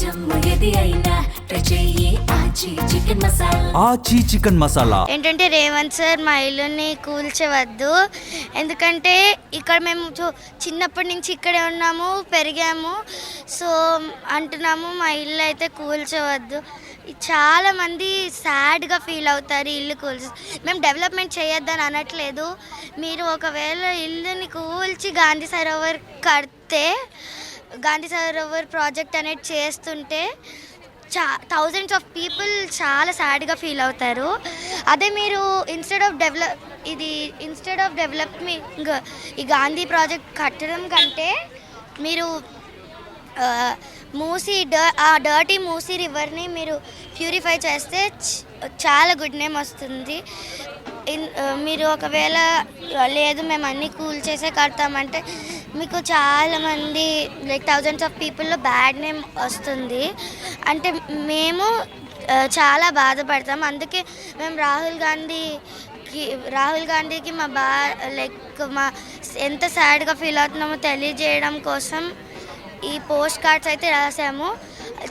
జమ్ము ఏది అయినా ట్రై చెయ్యి ఆచి చికెన్ మసాలా. ఆచి చికెన్ మసాలా ఏంటంటే రేవంత్ సార్ మా ఇల్లుని కూల్చవద్దు, ఎందుకంటే ఇక్కడ మేము చిన్నప్పటి నుంచి ఇక్కడే ఉన్నాము, పెరిగాము. సో అంటున్నాము మా ఇల్లు అయితే కూల్చవద్దు. చాలామంది సాడ్గా ఫీల్ అవుతారు ఇల్లు కూల్చి. మేము డెవలప్మెంట్ చేయొద్దని అనట్లేదు. మీరు ఒకవేళ ఇల్లుని కూల్చి గాంధీ సరోవర్ కడితే, గాంధీ సరోవర్ ప్రాజెక్ట్ అనేది చేస్తుంటే థౌజండ్స్ ఆఫ్ పీపుల్ చాలా సాడ్గా ఫీల్ అవుతారు. అదే మీరు ఇన్స్టెడ్ ఆఫ్ డెవలప్మెంట్ ఈ గాంధీ ప్రాజెక్ట్ కట్టడం కంటే మీరు ఆ డర్టీ మూసీ రివర్ని మీరు ప్యూరిఫై చేస్తే చాలా గుడ్ నేమ్ వస్తుంది. మీరు ఒకవేళ లేదు మేము అన్నీ కూల్ చేసే కడతామంటే మీకు చాలామంది లైక్ థౌజండ్స్ ఆఫ్ పీపుల్లో బ్యాడ్ నేమ్ వస్తుంది. అంటే మేము చాలా బాధపడతాం. అందుకే మేము రాహుల్ గాంధీకి మా ఎంత సాడ్గా ఫీల్ అవుతున్నామో తెలియజేయడం కోసం ఈ పోస్ట్ కార్డ్స్ అయితే రాసాము.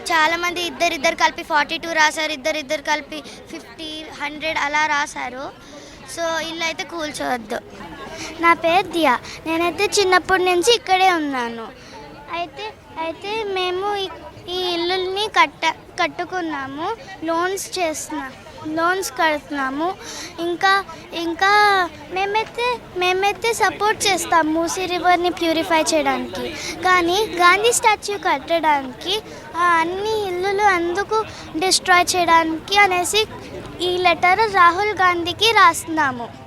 చాలామంది ఇద్దరు కలిపి 42 రాశారు, ఇద్దరు కలిపి 50, 100 అలా రాశారు. సో ఇల్లు అయితే కూల్చవద్దు. నా పేరు దియా. నేనైతే చిన్నప్పటి నుంచి ఇక్కడే ఉన్నాను. అయితే మేము ఈ ఇల్లుని కట్టుకున్నాము, లోన్స్ కడుతున్నాము. ఇంకా మేమైతే సపోర్ట్ చేస్తాము మూసీ రివర్ని ప్యూరిఫై చేయడానికి. కానీ గాంధీ స్టాచ్యూ కట్టడానికి అన్ని ఇల్లులు అందుకు డిస్ట్రాయ్ చేయడానికి అనేసి ఈ లెటర్ రాహుల్ గాంధీకి రాస్తున్నాము.